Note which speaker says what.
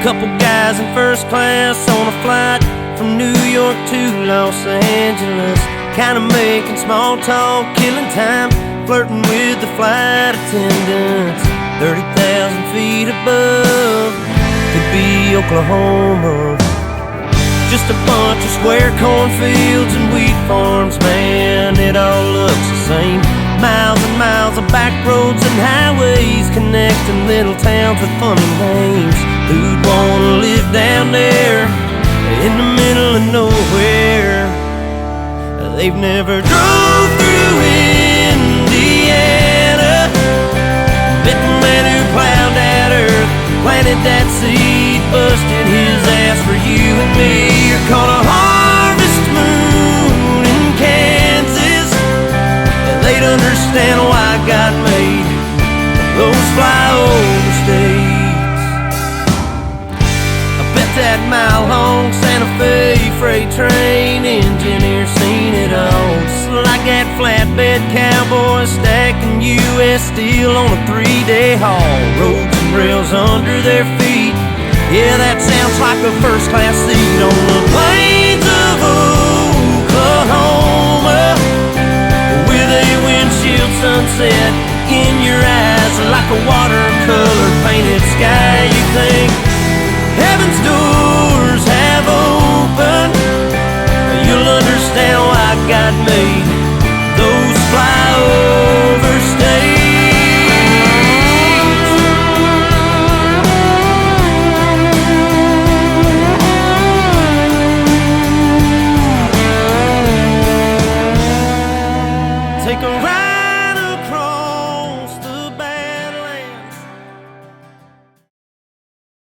Speaker 1: Couple guys in first class on a flight from New York to Los Angeles, kinda making small talk, killing time, flirting with the flight attendants. 30,000 feet above, could be Oklahoma. Just a bunch of square cornfields and wheat farms, man, it all looks the same. Miles and miles of back roads and highways connecting little towns with funny names. Who'd wanna live down there in the middle of nowhere? They've never drove through Indiana, met the man who plowed that earth, planted that seed, busted his ass for you and me. You're caught a harvest moon in Kansas. They'd understand why God made those flyover states. I bet that mile-long Santa Fe freight train engineer seen it all, just like that flatbed cowboy stacking U.S. steel on a 3-day haul. Roads and rails under their feet, yeah, that sounds like a first-class seat on the plains of Oklahoma, with a windshield sunset in your